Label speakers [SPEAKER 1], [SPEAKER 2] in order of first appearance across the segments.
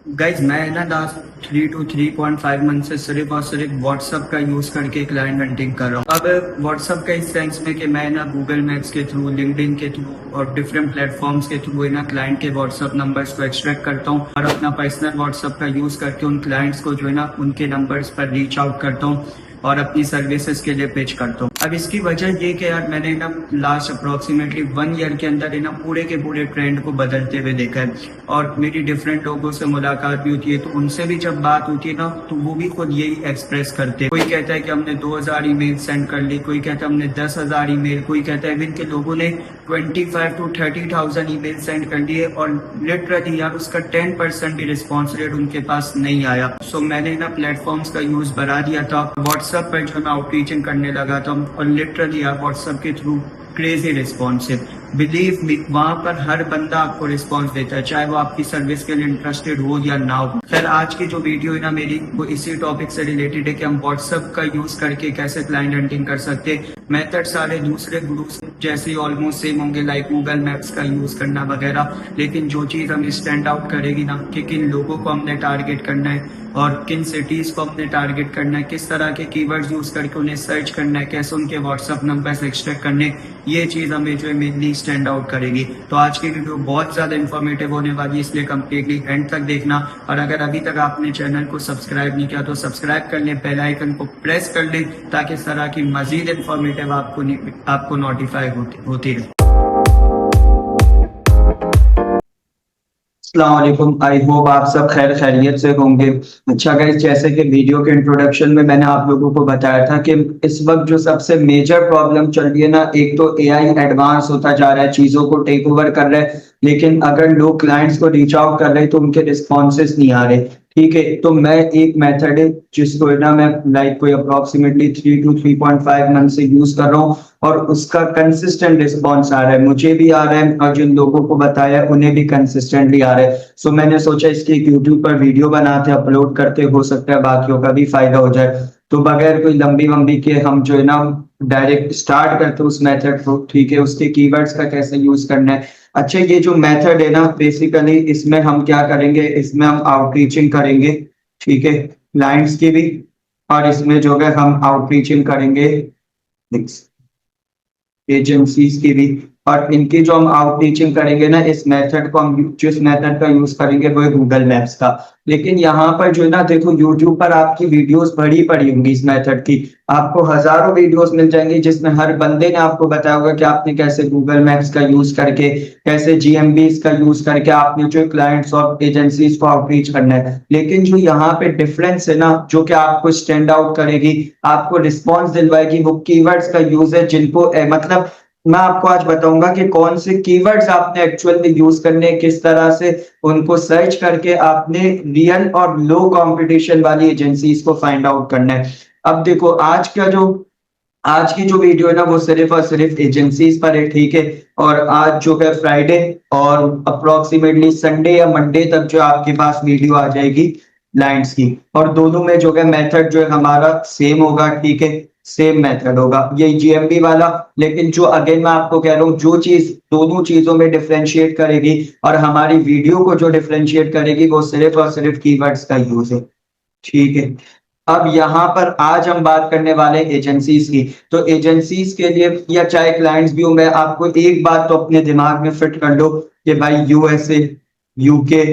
[SPEAKER 1] Guys मैं ना last 3 to 3.5 month से सिर्फ और सिर्फ व्हाट्सअप का यूज करके क्लाइंट हंटिंग कर रहा हूँ। अब व्हाट्सअप का इस सेंस में कि मैं ना गूगल मैप्स के थ्रू, लिंक्डइन के थ्रू और डिफरेंट प्लेटफॉर्म्स के थ्रू ना क्लाइंट के व्हाट्सअप नंबर्स को एक्सट्रैक्ट करता हूँ और अपना पर्सनल व्हाट्सअप का यूज करके उन क्लाइंट्स को जो है ना उनके नंबर्स पर रीच आउट करता हूँ और अपनी सर्विसेज के लिए पिच करता हूँ। अब इसकी वजह ये कि यार मैंने ना लास्ट अप्रोक्सीमेटली 1 ईयर के अंदर ना पूरे के पूरे ट्रेंड को बदलते हुए देखा है और मेरी डिफरेंट लोगों से मुलाकात भी होती है, तो उनसे भी जब बात होती है ना तो वो भी खुद यही एक्सप्रेस करते हैं। कोई कहता है कि हमने 2000 ईमेल सेंड कर ली, कोई कहता है हमने 10,000 ईमेल, कोई कहता है इवन के लोगों ने 25 to 30,000 ईमेल सेंड कर लिए और लिटरली यार उसका 10% भी रिस्पॉन्स रेट उनके पास नहीं आया। सो मैंने ना प्लेटफॉर्म्स का यूज बढ़ा दिया था, व्हाट्सएप पर जो मैं आउटरीचिंग करने लगा था और लिटरली यार व्हाट्सएप के through crazy responsive, believe me, वहां पर हर बंदा आपको रिस्पॉन्स देता है, चाहे वो आपकी सर्विस के लिए इंटरेस्टेड हो या ना हो। सर आज की जो वीडियो है ना मेरी, वो इसी टॉपिक से रिलेटेड है कि हम व्हाट्सएप का यूज करके कैसे क्लाइंट हंटिंग कर सकते हैं। मेथड सारे दूसरे ग्रुप्स जैसे ऑलमोस्ट सेम होंगे, लाइक गूगल मैप्स का यूज करना वगैरह, लेकिन जो चीज हमें स्टैंड आउट करेगी ना कि किन लोगों को हमने टारगेट करना है और किन सिटीज को हमने टारगेट करना है, किस तरह के कीवर्ड्स यूज करके उन्हें सर्च करना है, कैसे उनके व्हाट्सएप नंबर्स एक्सट्रैक्ट करने, ये चीज हमें जो है मेनली स्टैंड आउट करेगी। तो आज की वीडियो बहुत ज्यादा इन्फॉर्मेटिव होने वाली है, इसलिए कंप्लीटली एंड तक देखना। और अगर अभी तक आपने चैनल को सब्सक्राइब नहीं किया तो सब्सक्राइब कर ले, बेल आइकन को प्रेस कर ले ताकि इस तरह की मजीद इन्फॉर्मेटिव आपको नोटिफाई होती रहे। अस्सलाम वालेकुम, आई होप आप सब खैर खैरियत से होंगे। अच्छा गाइस, जैसे कि वीडियो के इंट्रोडक्शन में मैंने आप लोगों को बताया था कि इस वक्त जो सबसे मेजर प्रॉब्लम चल रही है ना, एक तो एआई एडवांस होता जा रहा है, चीजों को टेक ओवर कर रहा है, लेकिन अगर लोग क्लाइंट्स को रीच आउट कर रहे हैं तो उनके रिस्पॉन्सेस नहीं आ रहे। ठीक है, तो मैं एक मेथड है जिसको है ना मैं लाइक कोई अप्रोक्सीमेटली 3 to 3.5 मंथ से यूज कर रहा हूँ और उसका कंसिस्टेंट रिस्पॉन्स आ रहा है, मुझे भी आ रहा है और जिन लोगों को बताया उन्हें भी कंसिस्टेंटली आ रहा है। सो मैंने सोचा इसकी एक यूट्यूब पर वीडियो बनाते अपलोड करते, हो सकता है बाकियों का भी फायदा हो जाए। तो बगैर कोई लंबी वंबी के हम जो है ना डायरेक्ट स्टार्ट करते उस मेथड को। ठीक है, उसके कीवर्ड्स का कैसे यूज करना है। अच्छा, ये जो मेथड है ना बेसिकली इसमें हम क्या करेंगे, इसमें हम आउटरीचिंग करेंगे, ठीक है, क्लाइंट्स की भी, और इसमें जो है हम आउटरीचिंग करेंगे एजेंसीज की भी। और इनकी जो हम आउटरीचिंग करेंगे ना, इस मेथड को हम जिस मेथड का यूज करेंगे वो है गूगल मैप्स का। लेकिन यहाँ पर जो है ना देखो, यूट्यूब पर आपकी वीडियोस भरी पड़ी होंगी इस मेथड की, आपको हजारों वीडियोस मिल जाएंगी जिसमें हर बंदे ने आपको बताया होगा कि आपने कैसे गूगल मैप्स का यूज करके, कैसे जीएमबीज का यूज करके आपने जो क्लाइंट्स और एजेंसीज को आउटरीच करना है। लेकिन जो यहाँ पे डिफरेंस है ना, जो कि आपको स्टैंड आउट करेगी, आपको रिस्पॉन्स दिलवाएगी, वो कीवर्ड्स का यूज है जिनको मतलब मैं आपको आज बताऊंगा कि कौन से कीवर्ड्स आपने एक्चुअल में यूज करने, किस तरह से उनको सर्च करके आपने रियल और लो कंपटीशन वाली एजेंसीज को फाइंड आउट करना है। अब देखो, आज की जो वीडियो है ना वो सिर्फ और सिर्फ एजेंसीज पर है, ठीक है। और आज जो है फ्राइडे और अप्रोक्सीमेटली संडे या मंडे तक जो आपके पास वीडियो आ जाएगी क्लाइंट्स की, और दोनों में जो है मेथड जो है हमारा सेम होगा, ठीक है, सेम मेथड होगा ये जीएमबी वाला। लेकिन जो अगेन मैं आपको कह रहा हूँ, जो चीज दोनों चीजों में डिफरेंशिएट करेगी और हमारी वीडियो को जो डिफरेंशिएट करेगी वो सिर्फ और सिर्फ कीवर्ड्स का यूज है, ठीक है। अब यहाँ पर आज हम बात करने वाले एजेंसीज की। तो एजेंसीज के लिए या चाहे क्लाइंट्स भी हो, मैं आपको एक बात तो अपने दिमाग में फिट कर लो कि भाई USA, UK,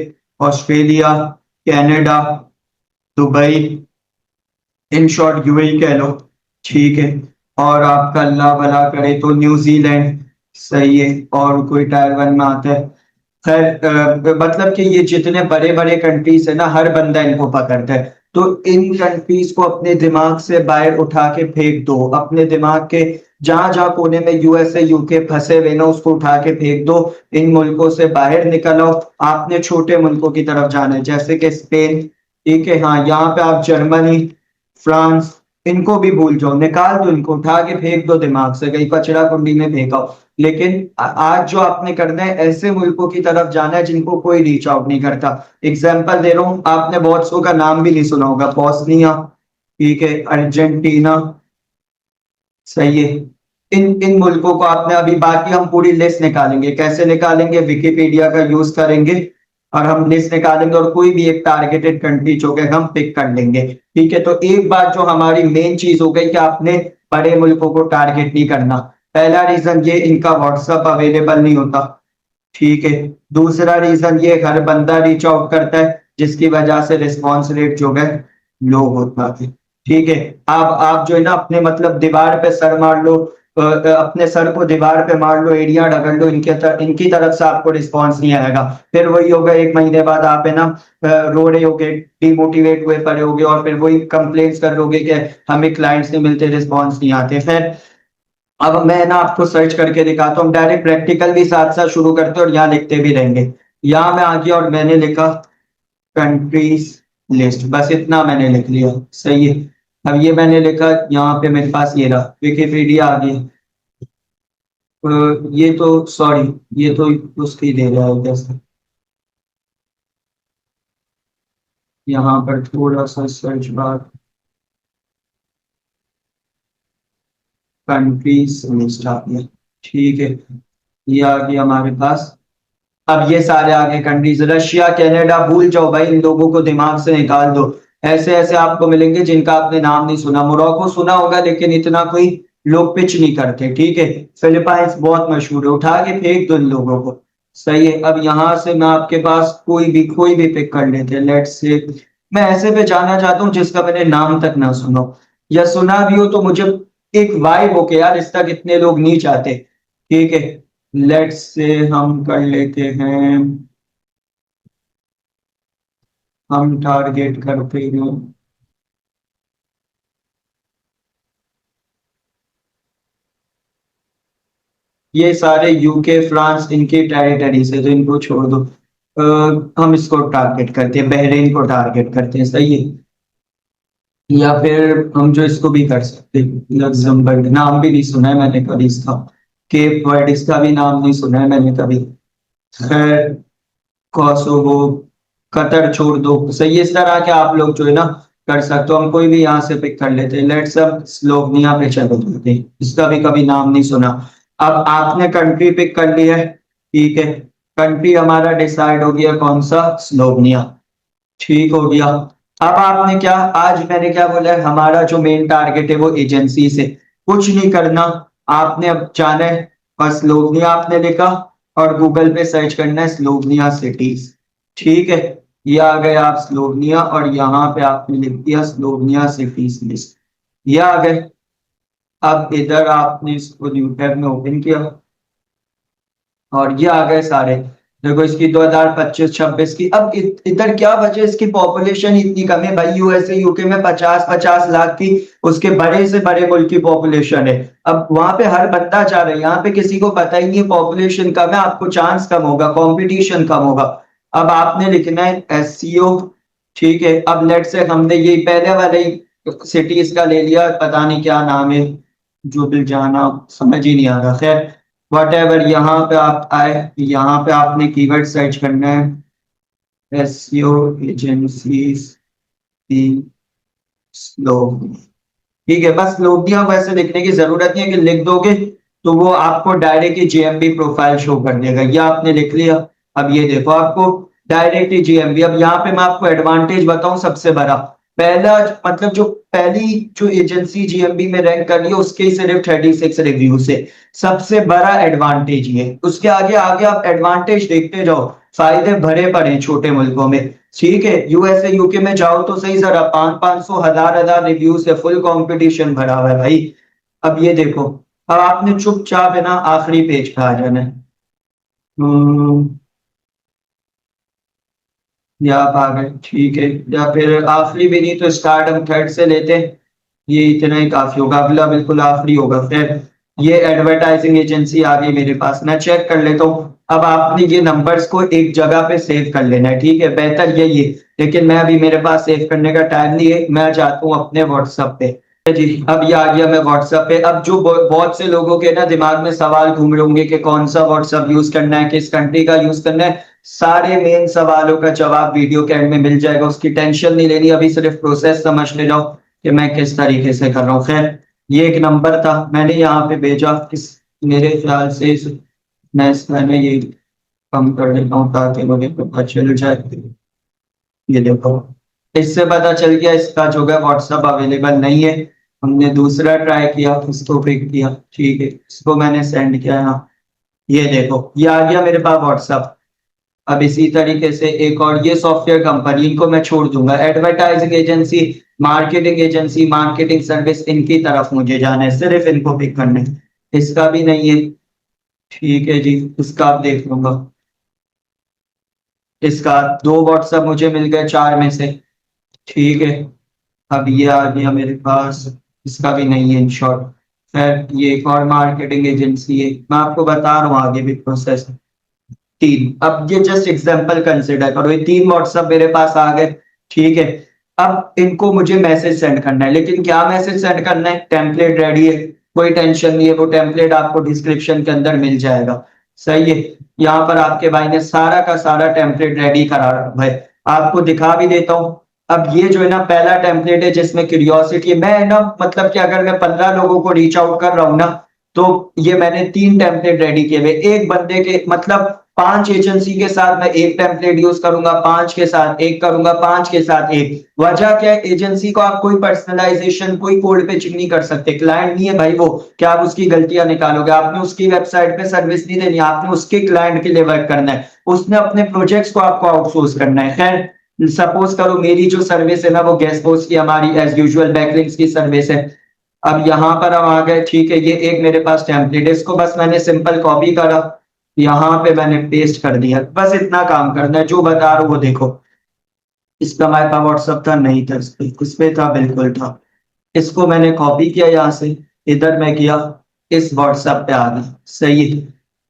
[SPEAKER 1] Australia, Canada, Dubai, in short UAE कह लो, ठीक है। और आपका अल्लाह भला करे तो न्यूजीलैंड, सही है, और कोई टायर 1 में आता है। खैर मतलब कि ये जितने बड़े बड़े कंट्रीज है ना, हर बंदा इनको पकड़ता है। तो इन कंट्रीज को अपने दिमाग से बाहर उठा के फेंक दो, अपने दिमाग के जहां जहां कोने में यूएसए यूके फंसे हुए ना उसको उठा के फेंक दो, इन मुल्कों से बाहर निकल आओ। आपने छोटे मुल्कों की तरफ जाना है जैसे कि स्पेन, ठीक है, हाँ, यहाँ पे आप जर्मनी, फ्रांस, इनको भी भूल जाओ, निकाल दो, इनको उठा के फेंक दो दिमाग से, कहीं कचरा कुंडी में फेंका। लेकिन आज जो आपने करना है, ऐसे मुल्कों की तरफ जाना है जिनको कोई रीच आउट नहीं करता। एग्जाम्पल दे रहा हूं, आपने बहुत सौ का नाम भी नहीं सुना होगा, बोस्निया, ठीक है, अर्जेंटीना, सही है। इन मुल्कों को आपने अभी, बाकी हम पूरी लिस्ट निकालेंगे, कैसे निकालेंगे, विकिपीडिया का यूज करेंगे और हम लिस्ट निकालेंगे और कोई भी एक टारगेटेड कंट्री जो है हम पिक कर लेंगे। ठीक है, तो एक बात जो हमारी मेन चीज हो गई कि आपने बड़े मुल्कों को टारगेट नहीं करना। पहला रीजन ये, इनका व्हाट्सएप अवेलेबल नहीं होता। ठीक है, दूसरा रीजन ये, हर बंदा रीच आउट करता है जिसकी वजह से रिस्पॉन्स रेट जो है लो होता है। ठीक है, आप जो है ना अपने मतलब दीवार पे सर मार लो, अपने सर को दीवार पे मार लो, एड़ियां रगड़ लो, इनकी तरफ से आपको रिस्पॉन्स नहीं आएगा। फिर वही होगा, एक महीने बाद आप है ना रो रहे होगे, डिमोटिवेट हुए पड़े होगे और फिर वही कंप्लेंट्स कर लोगे कि हमें क्लाइंट्स नहीं मिलते, रिस्पॉन्स नहीं आते। फिर अब मैं ना आपको सर्च करके दिखाता हूँ, डायरेक्ट प्रैक्टिकल भी साथ साथ शुरू करते और यहाँ लिखते भी रहेंगे। यहाँ मैं आ गया और मैंने लिखा कंट्रीज लिस्ट, बस इतना मैंने लिख लिया। सही है, अब ये मैंने लिखा, यहाँ पे मेरे पास ये रहा विकिपीडिया आ गई। ये तो सॉरी, ये तो उसकी दे रहा है कैसे, यहाँ पर थोड़ा सा सर्च बार, कंट्रीज लिस्ट आ गया। ठीक है, ये आ गया हमारे पास। अब ये सारे आगे कंट्रीज, रशिया कनाडा भूल जाओ भाई, इन लोगों को दिमाग से निकाल दो। ऐसे ऐसे आपको मिलेंगे जिनका आपने नाम नहीं सुना। मोरक्को सुना होगा लेकिन इतना कोई लोग पिच नहीं करते। ठीक है, फिलीपाइंस बहुत मशहूर है, उठा के फेंक दो इन लोगों को। सही है, अब यहां से मैं आपके पास कोई भी पिक कर लेते हैं। लेट्स से मैं ऐसे पे जाना चाहता हूँ जिसका मैंने नाम तक ना सुनो, या सुना भी हो तो मुझे एक वाइब हो के यार इस तक इतने लोग नहीं चाहते। ठीक है, लेट्स से हम कर लेते हैं, हम टारगेट करते हैं ये सारे यूके फ्रांस, इनकी टेरिटरी से, तो इनको छोड़ दो। हम इसको टारगेट करते हैं, बहरीन को टारगेट करते हैं। सही है, या फिर हम जो इसको भी कर सकते हैं, लग्जमबर्ग, नाम भी नहीं सुना है मैंने कभी इसका। केप वर्ड, इसका भी नाम नहीं सुना है मैंने कभी। खैर, कोसोवो, कतर छोड़ दो। सही है, इस तरह के आप लोग जो है ना कर सकते हो। हम कोई भी यहाँ से पिक कर लेते हैं। लेट्स अब स्लोवेनिया पे चलो जाते हैं, इसका भी कभी नाम नहीं सुना। अब आपने कंट्री पिक कर लिया है। ठीक है, कंट्री हमारा डिसाइड हो गया, कौन सा, स्लोवेनिया। ठीक हो गया। अब आपने क्या, आज मैंने क्या बोला है, हमारा जो मेन टारगेट है वो एजेंसी से, कुछ नहीं करना। आपने अब जाना है, बस स्लोवेनिया आपने लिखा और गूगल पे सर्च करना है स्लोवेनिया सिटीज। ठीक है, ये आ गए आप स्लोवेनिया और यहाँ पे आपने लिख दिया स्लोवेनिया सिटीज लिस्ट, ये आ गए। अब इधर आपने इसको न्यू टैब में ओपन किया और ये आ गए सारे। देखो इसकी 2025-26 की। अब इधर क्या वजह, इसकी पॉपुलेशन इतनी कम है भाई। यूएसए यूके में 50-50 लाख की उसके बड़े से बड़े मुल्क की पॉपुलेशन है। अब वहां पे हर बंदा चाह रहा है, यहाँ पे किसी को पता ही नहीं है, पॉपुलेशन कम है, आपको चांस कम होगा, कंपटीशन कम होगा। अब आपने लिखना है एससीओ। ठीक है, अब लेट से हमने ये पहले वाले सिटीज का ले लिया, पता नहीं क्या नाम है, जो दिल जाना, समझ ही नहीं आ रहा। खैर वट एवर, यहाँ पे आप आए, यहाँ पे आपने कीवर्ड सर्च करना है एसईओ एजेंसीज इन स्लोवेनिया। ठीक है, बस स्लोवेनिया को ऐसे लिखने की जरूरत नहीं है कि लिख दोगे तो वो आपको डायरेक्ट ही जीएमबी प्रोफाइल शो कर देगा। ये आपने लिख लिया, अब ये देखो आपको डायरेक्ट ही जीएमबी। अब यहाँ पे मैं आपको एडवांटेज बताऊं सबसे बड़ा, पहला मतलब जो पहली जो एजेंसी जीएमबी में रैंक कर रही है उसके सिर्फ 36 रिव्यू से, सबसे बड़ा एडवांटेज ये। उसके आगे आगे आप एडवांटेज देखते जाओ, फायदे भरे पड़े हैं छोटे मुल्कों में। ठीक है, यूएसए यूके में जाओ तो सही, जरा 500-500 हजार रिव्यू से फुल कंपटीशन भरा हुआ है भाई। अब ये देखो, अब आपने चुपचाप है ना आखिरी पेज पे आ जाना है। या आप आ गए, ठीक है, या फिर आखिरी भी नहीं तो स्टार्ट हम थर्ड से लेते हैं, ये इतना ही काफी होगा। अगला बिल्कुल आखिरी होगा। फिर ये एडवर्टाइजिंग एजेंसी आ गई मेरे पास, मैं चेक कर लेता हूँ। अब आपने ये नंबर्स को एक जगह पे सेव कर लेना है। ठीक है, बेहतर यही है, लेकिन मैं अभी मेरे पास सेव करने का टाइम नहीं है, मैं जाता हूँ अपने व्हाट्सएप पे। जी, अब ये आ गया मैं व्हाट्सएप पे। अब जो बहुत से लोगों के ना दिमाग में सवाल घूम रहे होंगे कि कौन सा व्हाट्सएप यूज करना है, किस कंट्री का यूज करना है, सारे मेन सवालों का जवाब वीडियो के एंड में मिल जाएगा, उसकी टेंशन नहीं लेनी। अभी सिर्फ प्रोसेस समझ ले जाओ कि मैं किस तरीके से कर रहा हूँ। खैर, ये एक नंबर था मैंने यहाँ पे भेजा, इस मेरे ख्याल से मैंने ये कम कर देता हूँ ताकि मुझे पता चल जाए। ये देखो, इससे पता चल गया इसका जो है व्हाट्सएप अवेलेबल नहीं है। हमने दूसरा ट्राई किया, उसको पिक किया, ठीक है, इसको मैंने सेंड किया यहाँ। ये देखो, ये आ गया मेरे पास व्हाट्सएप। अब इसी तरीके से एक और, ये सॉफ्टवेयर कंपनी, इनको मैं छोड़ दूंगा। Advertising agency, marketing agency, marketing service, इनकी तरफ मुझे जाना है, सिर्फ इनको पिक करना है। इसका भी नहीं है, ठीक है जी, इसका आप देख लूंगा। इसका दो व्हाट्सएप मुझे मिल गए चार में से, ठीक है। अब ये आ गया मेरे पास, इसका भी नहीं है इन शॉर्ट। फिर ये एक और मार्केटिंग एजेंसी है, मैं आपको बता रहा हूँ आगे भी प्रोसेस। तीन, अब ये जस्ट एग्जांपल कंसिडर करो, ये तीन व्हाट्सएप मेरे पास आ गए, ठीक है। अब इनको मुझे मैसेज सेंड करना है, लेकिन क्या मैसेज सेंड करना है? टेम्पलेट रेडी है, कोई टेंशन नहीं है, वो टेम्पलेट आपको डिस्क्रिप्शन के अंदर मिल जाएगा, सही है। यहाँ पर आपके भाई ने सारा का सारा टेम्पलेट रेडी करा रखा है, आपको दिखा भी देता हूँ। अब ये जो है ना, पहला टेम्पलेट है जिसमें क्यूरियोसिटी है। मैं ना, मतलब कि अगर मैं 15 लोगों को रीच आउट कर रहा हूँ ना, तो ये मैंने तीन टेम्पलेट रेडी किए हुए, एक बंदे के, मतलब 5 एजेंसी के साथ मैं एक टेम्पलेट यूज करूंगा, 5 के साथ एक करूंगा, 5 के साथ एक। वजह क्या है? एजेंसी को आप कोई पर्सनलाइजेशन, कोई कोड पे चिक नहीं कर सकते, क्लाइंट नहीं है भाई वो, क्या आप उसकी गलतियां निकालोगे? आपने उसकी वेबसाइट पे सर्विस नहीं देनी, आपने उसके क्लाइंट के लिए वर्क करना है, उसने अपने प्रोजेक्ट्स को आपको आउटसोर्स करना है। खैर, सपोज करो मेरी जो सर्विस है ना, वो गेस्ट पोस्ट की हमारी एज यूजुअल बैकलिंक्स की सर्विस है। अब यहाँ पर हम आ गए, ठीक है, ये एक मेरे पास टेम्पलेट है, इसको बस मैंने सिंपल कॉपी करा, यहाँ पे मैंने पेस्ट कर दिया, बस इतना काम करना है। जो बता रहा हूँ वो देखो, इसका हमारे पास व्हाट्सअप था नहीं था, इस पे था, बिल्कुल था। इसको मैंने कॉपी किया यहाँ से, इधर मैं किया, इस व्हाट्सएप पे आ गया, सही है।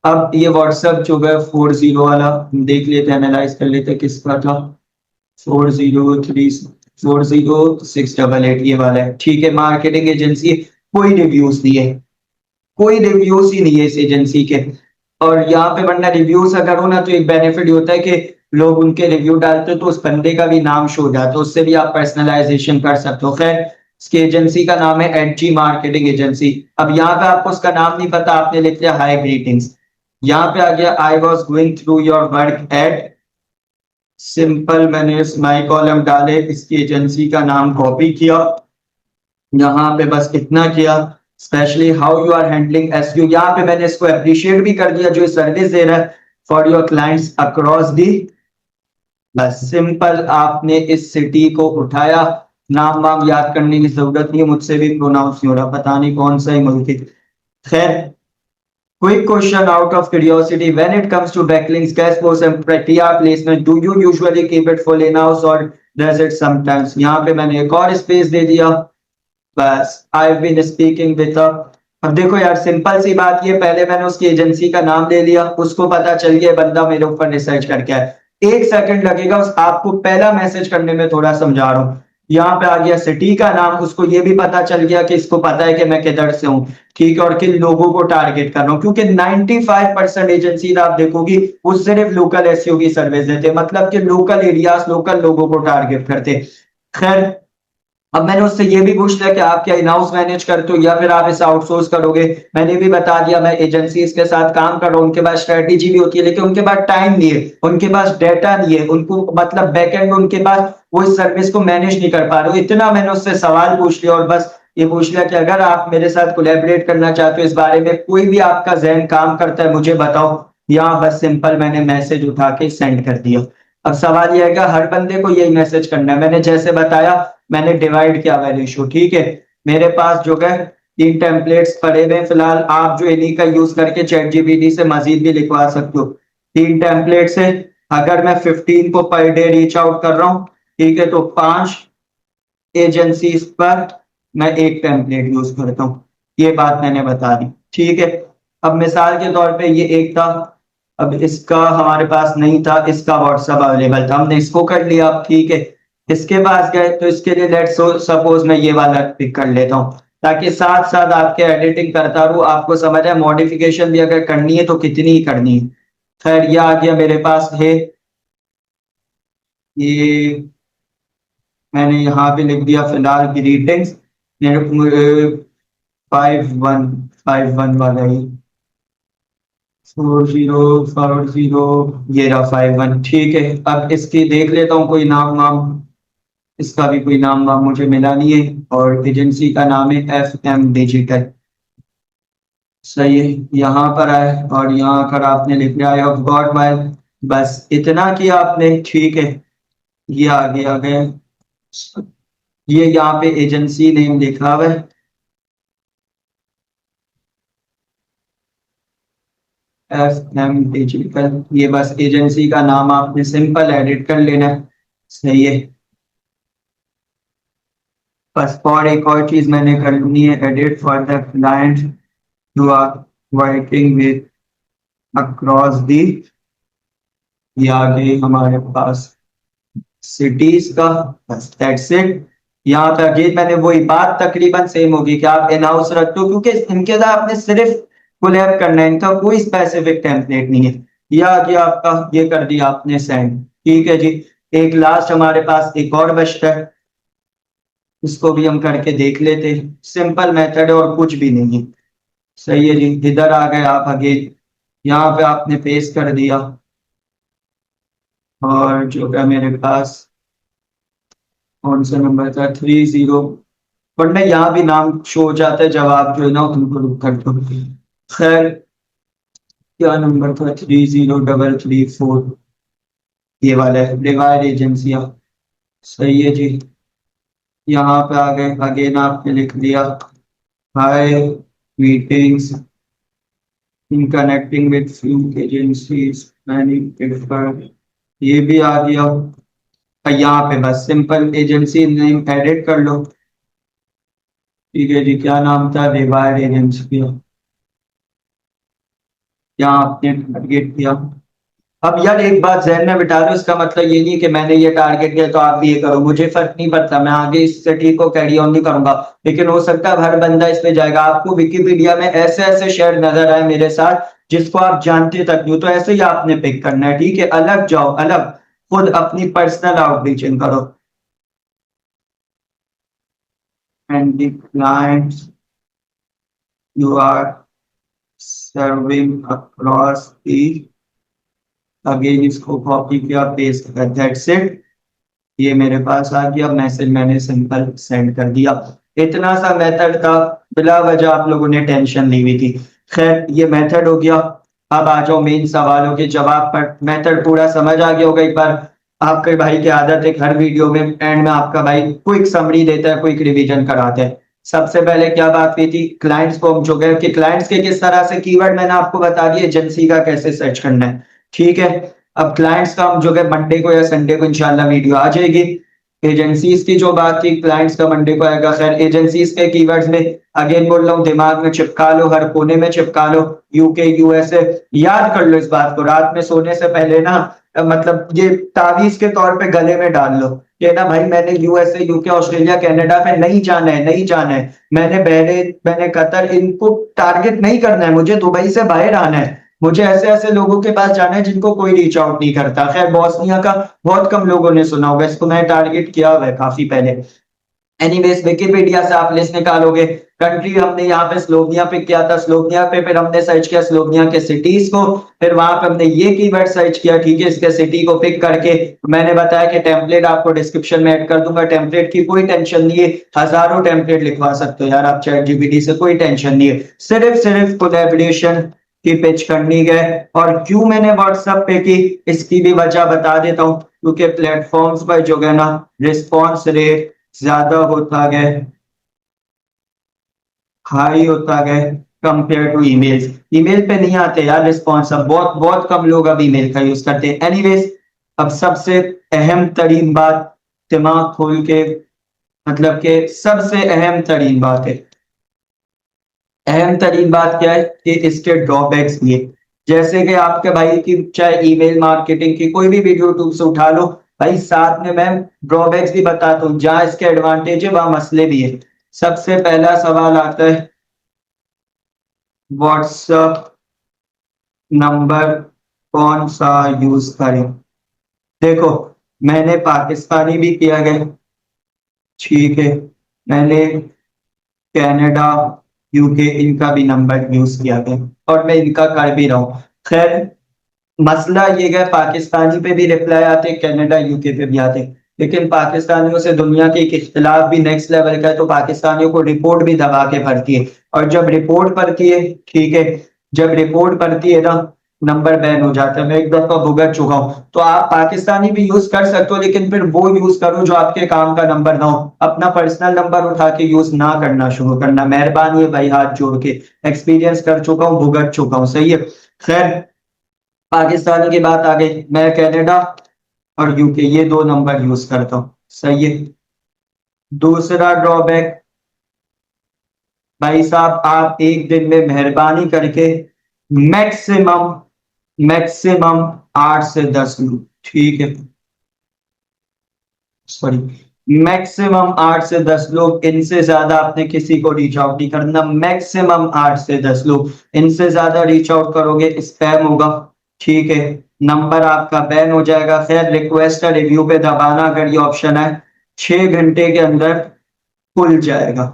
[SPEAKER 1] अब ये व्हाट्सएप जो है 40 वाला, देख लेते, एनालाइज कर लेते किसका था। 403688, ये वाला है, ठीक है। मार्केटिंग एजेंसी, कोई रिव्यूज नहीं है, कोई रिव्यूज ही नहीं है इस एजेंसी के। और यहाँ पे वरना रिव्यूज अगर हो ना, तो एक बेनिफिट होता है कि लोग उनके रिव्यू डालते हो तो उस बंदे का भी नाम शो हो जाता है, उससे भी आप पर्सनलाइजेशन कर सकते हो। खैर, इसकी एजेंसी का नाम है एडजी मार्केटिंग एजेंसी। अब यहाँ पे आपको उसका नाम नहीं पता, आपने लिख लिया हाई ग्रीटिंग्स। यहाँ पे आ गया I was going through your work at, simple मैंने माई कॉलम डाले, इसकी एजेंसी का नाम कॉपी किया, यहाँ पे बस इतना किया। Specially how you are handling SEO, यहाँ पे मैंने इसको अप्रिशिएट भी कर दिया जो सर्विस दे रहा है, for your clients across the. बस सिंपल, आपने इस सिटी को उठाया, नाम वाम याद करने की जरूरत नहीं है, मुझसे भी प्रोनाउंस नहीं हो रहा, पता नहीं कौन सा ही मुल्क है। खैर, quick question out of curiosity, when it comes to backlinks, guest post and PR placement, do you usually keep it full in-house or does it sometimes? यहाँ पे मैंने एक और स्पेस दे दिया, बस I've been speaking with a। अब देखो यार, सिंपल सी बात, ये पहले मैंने उसकी एजेंसी का नाम ले लिया, उसको पता चल गया बंदा मेरे ऊपर रिसर्च करके आए। 1 सेकंड लगेगा उस आपको पहला मैसेज करने में, थोड़ा समझा रहा हूँ। यहाँ पे आ गया सिटी का नाम, उसको ये भी पता चल गया कि इसको पता है कि मैं किधर से हूँ, ठीक है, और किन लोगों को टारगेट कर रहा हूँ, क्योंकि 95% एजेंसी आप देखोगी वो सिर्फ लोकल एसईओ की सर्विस देते, मतलब कि लोकल एरियाज, लोकल लोगों को टारगेट करते। खैर, अब मैंने उससे ये भी पूछ लिया कि आप क्या इन हाउस मैनेज करते हो या फिर आप इसे आउटसोर्स करोगे। मैंने भी बता दिया मैं एजेंसीज के साथ काम कर रहा हूँ, उनके पास स्ट्रेटेजी भी होती है, लेकिन उनके पास टाइम नहीं है, उनके पास डेटा नहीं है, उनको मतलब बैकएंड में उनके पास वो इस सर्विस को मैनेज नहीं कर पा रहे। इतना मैंने उससे सवाल पूछ लिया और बस ये पूछ लिया कि अगर आप मेरे साथ कोलैबोरेट करना चाहते हो, इस बारे में कोई भी आपका जहन काम करता है मुझे बताओ। यहाँ बस सिंपल मैंने मैसेज उठा के सेंड कर दिया। अब सवाल यह है कि हर बंदे को यही मैसेज करना है, मैंने जैसे बताया, मैंने डिवाइड किया हुआ रेशियो, ठीक है। मेरे पास जो है 3 टेम्पलेट्स पड़े हुए हैं फिलहाल, आप जो इन्हीं का यूज करके चैट जीपीटी से मजीद भी लिखवा सकते हो। 3 टेम्पलेट्स है, अगर मैं 15 को पर डे रीच आउट कर रहा हूँ, ठीक है, तो 5 एजेंसीज पर मैं एक टेम्पलेट यूज करता हूँ, ये बात मैंने बता दी, ठीक है। अब मिसाल के तौर पे ये एक था, अब इसका हमारे पास नहीं था, इसका व्हाट्सएप अवेलेबल था, हमने इसको कर लिया, ठीक है। इसके पास गए तो इसके लिए लेट्स सपोज मैं ये वाला पिक कर लेता हूँ, ताकि साथ साथ आपके एडिटिंग करता रहूं, आपको समझ आए, मॉडिफिकेशन भी अगर करनी है तो कितनी ही करनी है। खैर, ये आ गया मेरे पास है, ये मैंने यहाँ पे लिख दिया फिलहाल ग्रीटिंग्स 5151 वाला ही, 4040, ये रहा 51। ठीक है, अब इसकी देख लेता हूँ कोई नाम वाम। इसका भी कोई नाम वाम मुझे मिला नहीं है, और एजेंसी का नाम है FM डिजिटल। सही है, यहाँ पर आए और यहाँ आकर आपने लिख लिया आई हैव गॉट माई, बस इतना किया आपने। ठीक है, ये आगे आ गए। ये यहाँ पे एजेंसी नेम लिखा हुआ है FM डिजिटल, ये बस एजेंसी का नाम आपने सिंपल एडिट कर लेना है। सही है, बस और एक और चीज मैंने करनी है, edit for the client you are working with across the. ये आ गई हमारे पास सिटीज का, बस दैट्स इट। यहाँ पे अगेन मैंने वही बात तकरीबन सेम होगी कि आप इन हाउस रख दो, क्योंकि इनके साथ आपने सिर्फ कोलैब करना है, इनका कोई स्पेसिफिक टेम्पलेट नहीं है। ये आ गया आपका, ये कर दिया आपने सेंड। ठीक है जी, एक लास्ट हमारे पास एक और बचता है, इसको भी हम करके देख लेते हैं। सिंपल मेथड है और कुछ भी नहीं है। सही है जी, इधर आ गए आप अगेन, यहाँ पे आपने पेस्ट कर दिया, और जो है मेरे पास कौन सा नंबर था, 30, वरना यहाँ भी नाम शो हो जाता है जब आप जो है ना उनको रुक कर दो। खैर, क्या नंबर था, 30334, ये वाला है डिवाइड एजेंसिया। सही है जी, यहाँ पे आ गए अगेन आपने लिख दिया high meetings in connecting with few agencies many prefer, ये भी आ गया। यहाँ पे बस सिंपल एजेंसी नेम एडिट कर लो। ठीक है जी, क्या नाम था, डिवाइड एजेंसी, यहाँ आपने टारगेट किया। अब यार एक बात जहन में बिठा दो, इसका मतलब ये नहीं कि मैंने ये टारगेट किया तो आप भी ये करो, मुझे फर्क नहीं पड़ता, मैं आगे इस स्टडी को कैरी ऑन नहीं करूंगा। लेकिन हो सकता है हर बंदा इस पे जाएगा, आपको विकिपीडिया में ऐसे ऐसे शेयर नजर आए मेरे साथ जिसको आप जानते तक नहीं हो, तो ऐसे ही आपने पिक करना है। ठीक है, अलग जाओ, अलग खुद अपनी पर्सनल आउटरीचिंग करो। And the clients you are serving across the, again इसको कॉपी किया, पेस्ट कर, दैट्स इट। ये मेरे पास आ गया मैसेज, मैंने सिंपल सेंड कर दिया। इतना सा मेथड था, बिला वजह आप लोगों ने टेंशन ली हुई थी। खैर, ये मेथड हो गया। अब आ जाओ मेन सवालों के जवाब पर। मेथड पूरा समझ आ गया होगा एक बार। आपके भाई की आदत है हर वीडियो में एंड में आपका भाई क्विक समरी देता है, क्विक रिवीजन कराता है। सबसे पहले क्या बात हुई थी, क्लाइंट्स को हम जो गए कि क्लाइंट्स के किस तरह से कीवर्ड मैंने आपको बता दिया, एजेंसी का कैसे सर्च करना है। ठीक है, अब क्लाइंट्स का हम जो है मंडे को या संडे को इंशाल्लाह वीडियो आ जाएगी। एजेंसीज की जो बात थी, क्लाइंट्स का मंडे को आएगा। खैर, एजेंसीज के कीवर्ड्स में अगेन बोल रहा हूँ, दिमाग में चिपका लो, हर कोने में चिपका लो, यूके यूएसए, याद कर लो इस बात को, रात में सोने से पहले ना मतलब ये तावीज के तौर पे गले में डाल लो कि ना भाई मैंने यूएसए यूके ऑस्ट्रेलिया कनाडा पे नहीं जाना है, नहीं जाना है, मैंने बहरीन मैंने कतर इनको टारगेट नहीं करना है, मुझे दुबई से बाहर आना है, मुझे ऐसे ऐसे लोगों के पास जाना है जिनको कोई रीच आउट नहीं करता। खैर, बॉस्निया का बहुत कम लोगों ने सुना होगा, इसको मैं टारगेट किया हुआ है काफी पहले। एनीवेज, विकिपीडिया से आप लिस्ट निकालोगे। कंट्री हमने यहाँ पे स्लोवेनिया पे किया था, स्लोवेनिया पे फिर हमने सर्च किया स्लोवेनिया के सिटीज को, फिर वहां पे हमने ये कीवर्ड सर्च किया। ठीक है, इसके सिटी को पिक करके मैंने बताया कि टेम्पलेट आपको डिस्क्रिप्शन में ऐड कर दूंगा, टेम्पलेट की कोई टेंशन नहीं है, हजारों टेम्पलेट लिखवा सकते हो यार आप चैट जीपीटी से, कोई टेंशन नहीं है। सिर्फ सिर्फ कोलैबोरेशन की पिच करनी है। और क्यों मैंने व्हाट्सएप पे की, इसकी भी वजह बता देता हूँ, क्योंकि प्लेटफॉर्म्स पर जो है ना रिस्पॉन्स रेट ज्यादा होता गया, हाई होता गया कंपेयर टू ईमेल। ईमेल पे नहीं आते यार रिस्पॉन्स, अब बहुत बहुत कम लोग अब ईमेल का यूज करते हैं। एनीवेज, अब सबसे अहम तरीन बात, दिमाग खोल के, मतलब कि सबसे अहम तरीन बात है, अहम तरीन बात क्या है कि इसके ड्रॉबैक्स भी है। जैसे कि आपके भाई की चाहे ईमेल मार्केटिंग की कोई भी वीडियो यूट्यूब से उठा लो भाई, साथ में मैं ड्रॉबैक्स भी बताता हूँ, जहां इसके एडवांटेज है वहां मसले भी है। सबसे पहला सवाल आता है, व्हाट्सएप नंबर कौन सा यूज करें। देखो, मैंने पाकिस्तानी भी किया गया, ठीक है, मैंने कनाडा यूके इनका भी नंबर यूज किया गया, और मैं इनका कर भी रहा हूँ। खैर मसला ये है, पाकिस्तानी पे भी रिप्लाई आते, कनाडा यूके पे भी आते, लेकिन पाकिस्तानियों से दुनिया के एक इख्तिलाफ भी नेक्स्ट लेवल का है, तो पाकिस्तानियों को रिपोर्ट भी दबा के भरती है। और जब रिपोर्ट पड़ती है, ठीक है, जब रिपोर्ट पड़ती है ना, नंबर बैन हो जाता है। मैं एक दफा भुगत चुका हूँ। तो आप पाकिस्तानी भी यूज कर सकते हो, लेकिन फिर वो यूज करो जो आपके काम का नंबर ना हो। अपना पर्सनल नंबर उठा के यूज ना करना शुरू करना, मेहरबानी है भाई, हाथ जोड़ के। एक्सपीरियंस कर चुका हूँ, भुगत चुका हूँ, सही है। खैर पाकिस्तानी की बात आ गई, मैं कनाडा और यूके ये दो नंबर यूज करता हूँ, सही है। दूसरा ड्रॉबैक, भाई साहब आप एक दिन में मेहरबानी करके मैक्सिमम मैक्सिमम 8 से 10 लोग, ठीक है, सॉरी, मैक्सिमम 8 से 10 लोग, इनसे ज्यादा आपने किसी को रीच आउट नहीं करना। मैक्सिमम 8 से 10 लोग, इनसे ज्यादा रीच आउट करोगे स्पैम होगा, ठीक है, नंबर आपका बैन हो जाएगा। खैर रिक्वेस्ट रिव्यू पे दबाना, अगर ये ऑप्शन है 6 घंटे के अंदर खुल जाएगा,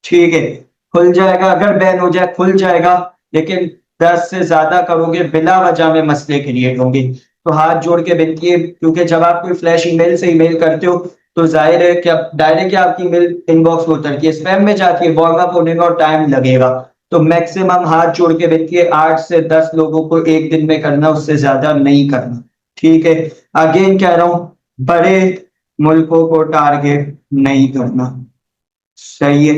[SPEAKER 1] ठीक है, खुल जाएगा। अगर बैन हो जाए खुल जाएगा, लेकिन 10 से ज्यादा करोगे बिला वजह में मसले क्रिएट होंगे। तो हाथ जोड़ के विनती है, क्योंकि जब आप कोई फ्लैश ईमेल से ईमेल करते हो तो जाहिर है कि अब डायरेक्ट आपकी ईमेल इनबॉक्स में उतरती है, स्पैम में जाती है, वॉर्म अप होने में और टाइम लगेगा। तो मैक्सिमम हाथ जोड़ के विनती है, 8 से 10 लोगों को एक दिन में करना, उससे ज्यादा नहीं करना, ठीक है। अगेन कह रहा हूं, बड़े मुल्कों को टारगेट नहीं करना, सही है।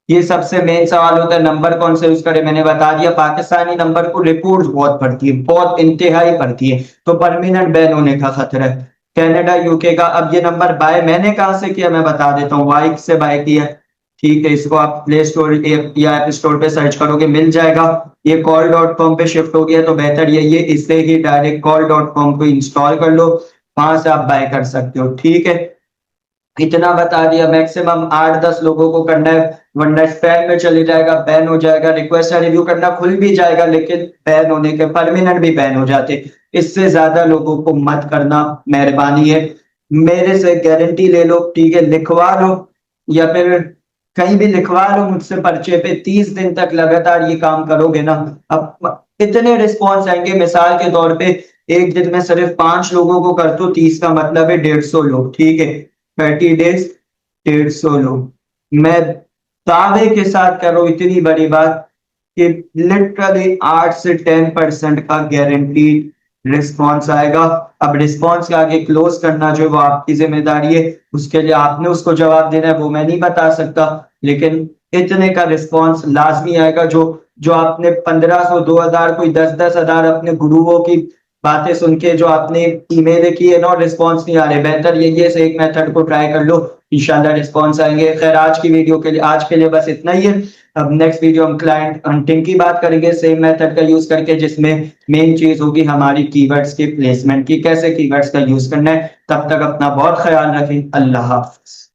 [SPEAKER 1] ये सबसे मेन सवाल होता है, नंबर कौन से यूज करे, मैंने बता दिया। पाकिस्तानी नंबर को रिपोर्ट बहुत पड़ती है, बहुत इंतहाई पड़ती है, तो परमानेंट बैन होने का खतरा है। कनाडा यूके का, अब ये नंबर बाय मैंने कहां से किया मैं बता देता हूँ, वाइक से बाय किया, ठीक है। इसको आप प्ले स्टोर या ऐप स्टोर पे सर्च करोगे मिल जाएगा। ये call.com पे शिफ्ट हो गया, तो बेहतर यही है, इससे ही डायरेक्ट call.com को इंस्टॉल कर लो, वहां से आप बाय कर सकते हो, ठीक है। इतना बता दिया, मैक्सिमम 8-10 लोगों को करना है, वरना स्पैम में चले जाएगा, बैन हो जाएगा। रिक्वेस्ट रिव्यू करना खुल भी जाएगा, लेकिन बैन होने के परमानेंट भी बैन हो जाते। इससे ज्यादा लोगों को मत करना, मेहरबानी है। मेरे से गारंटी ले लो, ठीक है, लिखवा लो या फिर कहीं भी लिखवा लो मुझसे पर्चे पे, 30 दिन तक लगातार ये काम करोगे ना, अब इतने रिस्पॉन्स आएंगे। मिसाल के तौर पे एक दिन में सिर्फ 5 लोगों को कर दो, 30 का मतलब है 150 लोग, ठीक है, 30 डेज 150 लोग। मैं दावे के साथ कर रहा हूं इतनी बड़ी बात कि लिटरली 8 से 10% का गारंटीड रिस्पॉन्स आएगा। अब रिस्पॉन्स के आगे क्लोज करना जो है वो आपकी जिम्मेदारी है, उसके लिए आपने उसको जवाब देना है, वो मैं नहीं बता सकता, लेकिन इतने का रिस्पॉन्स लाजमी आएगा। जो जो आपने 1500 2000 कोई 10-10 हजार अपने गुरुओं की बातें सुन के जो आपने ईमेल की है ना, रिस्पॉन्स नहीं आ रहे, बेहतर यही है एक मेथड को ट्राई कर लो, इंशाल्लाह रिस्पॉन्स आएंगे। खैर आज की वीडियो के लिए, आज के लिए बस इतना ही है। अब नेक्स्ट वीडियो हम क्लाइंट हंटिंग की बात करेंगे, सेम मेथड का यूज करके, जिसमें मेन चीज होगी हमारी कीवर्ड्स की प्लेसमेंट की, कैसे कीवर्ड्स का यूज करना है। तब तक अपना बहुत ख्याल रखें, अल्लाह हाफिज।